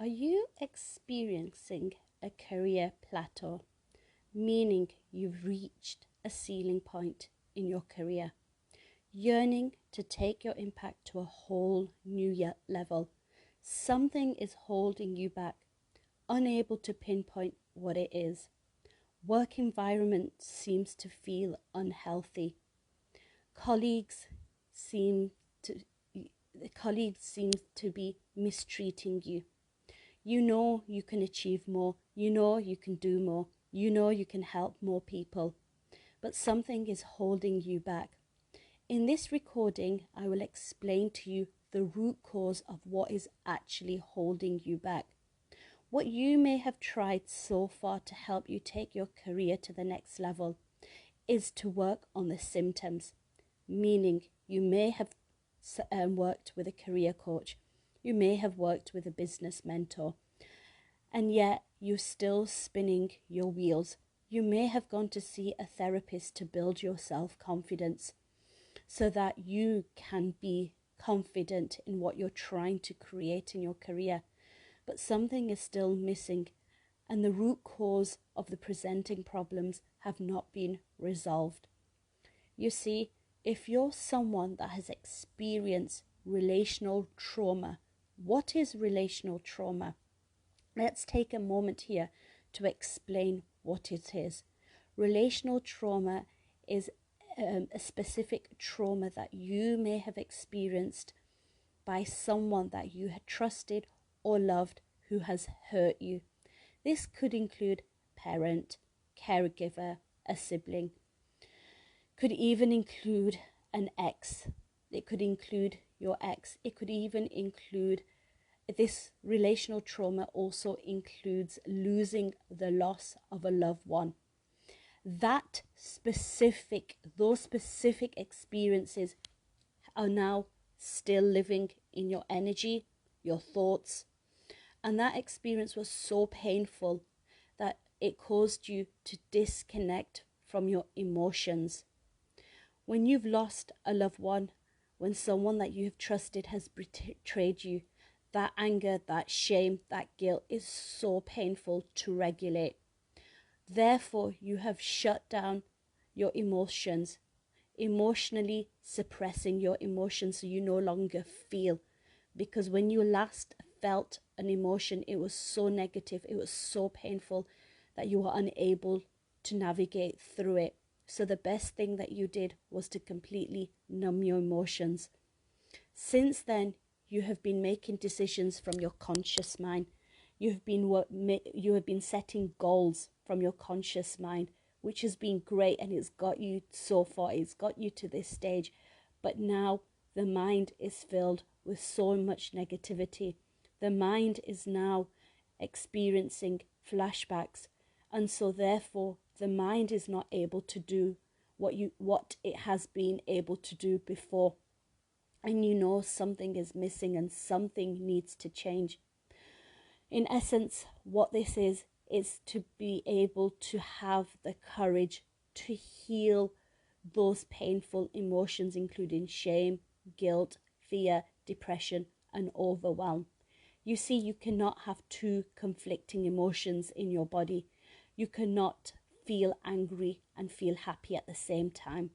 Are you experiencing a career plateau, meaning you've reached a ceiling point in your career, yearning to take your impact to a whole new level? Something is holding you back, unable to pinpoint what it is. Work environment seems to feel unhealthy. Colleagues seem to be mistreating you. You know you can achieve more. You know you can do more. You know you can help more people. But something is holding you back. In this recording, I will explain to you the root cause of what is actually holding you back. What you may have tried so far to help you take your career to the next level is to work on the symptoms, meaning you may have worked with a career coach. You may have worked with a business mentor, and yet you're still spinning your wheels. You may have gone to see a therapist to build your self-confidence so that you can be confident in what you're trying to create in your career. But something is still missing, and the root cause of the presenting problems have not been resolved. You see, if you're someone that has experienced relational trauma, what is relational trauma? Let's take a moment here to explain what it is. Relational trauma is a specific trauma that you may have experienced by someone that you had trusted or loved who has hurt you. This could include parent, caregiver, a sibling. Could even include an ex. It could include your ex. It could even include, this relational trauma also includes losing the loss of a loved one. Those specific experiences are now still living in your energy, your thoughts. And that experience was so painful that it caused you to disconnect from your emotions. When you've lost a loved one, when someone that you have trusted has betrayed you, that anger, that shame, that guilt is so painful to regulate. Therefore, you have shut down your emotions, emotionally suppressing your emotions so you no longer feel. Because when you last felt an emotion, it was so negative, it was so painful that you were unable to navigate through it. So the best thing that you did was to completely numb your emotions. Since then, you have been making decisions from your conscious mind. You have been setting goals from your conscious mind, which has been great, and it's got you so far. It's got you to this stage. But now the mind is filled with so much negativity. The mind is now experiencing flashbacks, and so therefore the mind is not able to do what it has been able to do before. And you know something is missing and something needs to change. In essence, what this is to be able to have the courage to heal those painful emotions, including shame, guilt, fear, depression, and overwhelm. You see, you cannot have two conflicting emotions in your body. You cannot feel angry and feel happy at the same time.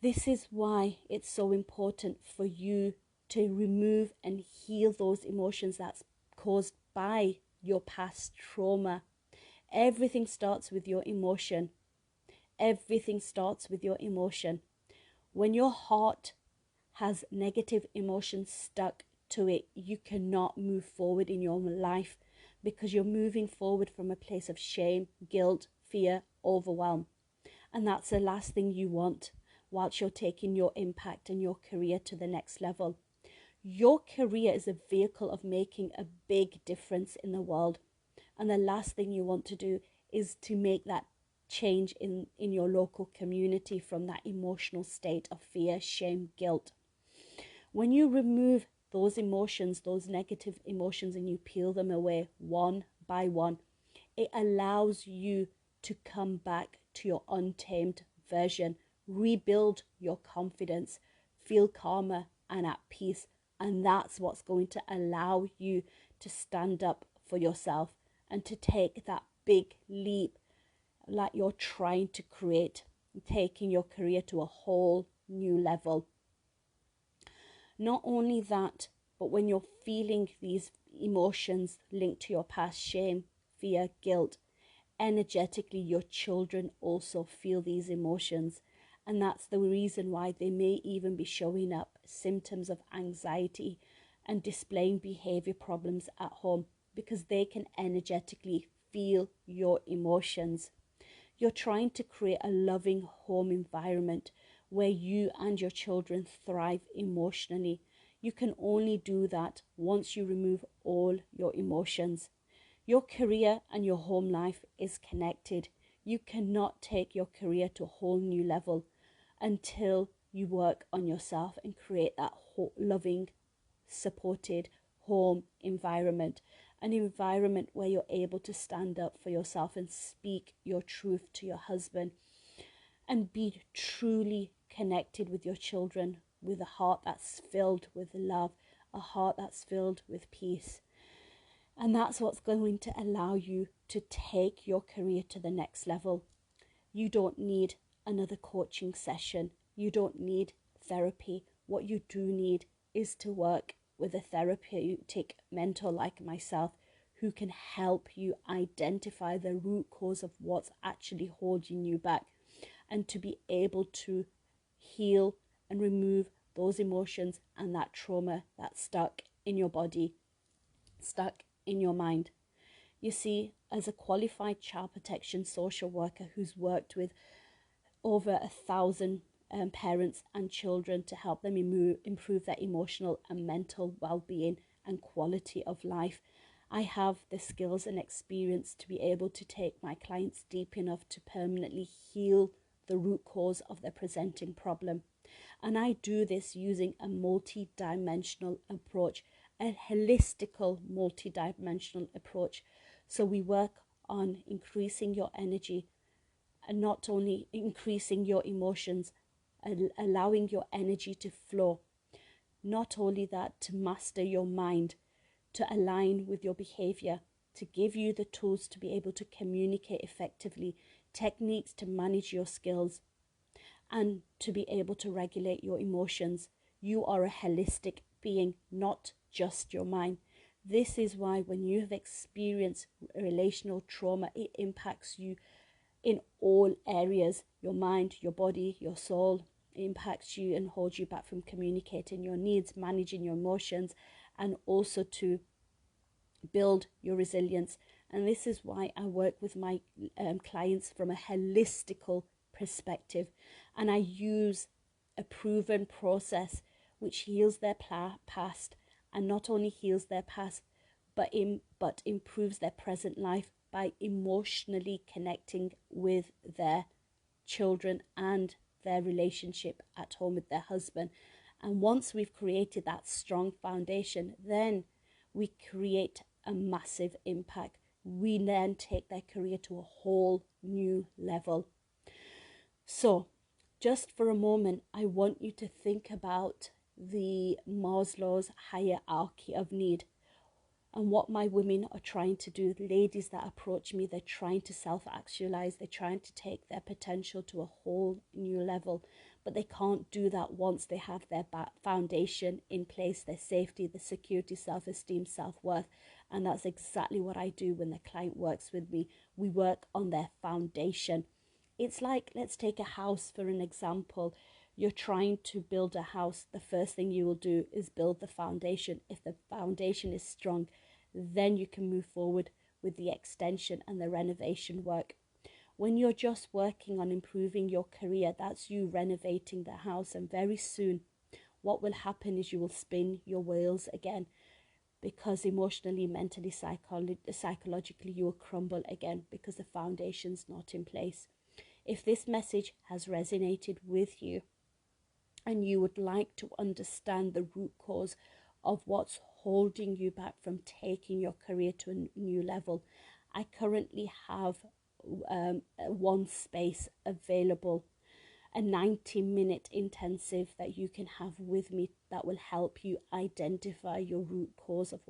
This is why it's so important for you to remove and heal those emotions that's caused by your past trauma. Everything starts with your emotion. Everything starts with your emotion. When your heart has negative emotions stuck to it, you cannot move forward in your life, because you're moving forward from a place of shame, guilt, fear, overwhelm. And that's the last thing you want whilst you're taking your impact and your career to the next level. Your career is a vehicle of making a big difference in the world. And the last thing you want to do is to make that change in your local community from that emotional state of fear, shame, guilt. When you remove those emotions, those negative emotions, and you peel them away one by one, it allows you to come back to your untamed version, rebuild your confidence, feel calmer and at peace, And that's what's going to allow you to stand up for yourself and to take that big leap like you're trying to create, taking your career to a whole new level. Not only that, but when you're feeling these emotions linked to your past, shame, fear, guilt, energetically your children also feel these emotions. And that's the reason why they may even be showing up symptoms of anxiety and displaying behavior problems at home, because they can energetically feel your emotions. You're trying to create a loving home environment where you and your children thrive emotionally. You can only do that once you remove all your emotions. Your career and your home life is connected. You cannot take your career to a whole new level until you work on yourself and create that loving, supported home environment. An environment where you're able to stand up for yourself and speak your truth to your husband and be truly connected with your children, with a heart that's filled with love, a heart that's filled with peace. And that's what's going to allow you to take your career to the next level. You don't need another coaching session. You don't need therapy. What you do need is to work with a therapeutic mentor like myself, who can help you identify the root cause of what's actually holding you back, and to be able to heal and remove those emotions and that trauma that's stuck in your body, stuck in your mind. You see, as a qualified child protection social worker who's worked with over 1,000 parents and children to help them improve their emotional and mental well-being and quality of life, I have the skills and experience to be able to take my clients deep enough to permanently heal the root cause of their presenting problem. And I do this using a multi-dimensional approach, a holistical multi-dimensional approach. So we work on increasing your energy, and not only increasing your emotions, allowing your energy to flow. Not only that, to master your mind, to align with your behavior, to give you the tools to be able to communicate effectively, techniques to manage your skills, and to be able to regulate your emotions. You are a holistic being, not just your mind. This is why when you have experienced relational trauma, it impacts you in all areas: your mind, your body, your soul. It impacts you and holds you back from communicating your needs, managing your emotions, and also to build your resilience. And this is why I work with my clients from a holistical perspective, and I use a proven process which heals their past, and not only heals their past, but improves their present life by emotionally connecting with their children and their relationship at home with their husband. And once we've created that strong foundation, then we create a massive impact. We then take their career to a whole new level. So just for a moment, I want you to think about the Maslow's hierarchy of need. And what my women are trying to do, the ladies that approach me, they're trying to self-actualize, they're trying to take their potential to a whole new level, but they can't do that once they have their foundation in place, their safety, the security, self-esteem, self-worth. And that's exactly what I do when the client works with me. We work on their foundation. It's like, let's take a house for an example. You're trying to build a house. The first thing you will do is build the foundation. If the foundation is strong, then you can move forward with the extension and the renovation work. When you're just working on improving your career, that's you renovating the house. And very soon, what will happen is you will spin your wheels again, because emotionally, mentally, psychologically, you will crumble again because the foundation's not in place. If this message has resonated with you, and you would like to understand the root cause of what's holding you back from taking your career to a new level, I currently have one space available a 90-minute intensive that you can have with me that will help you identify your root cause of what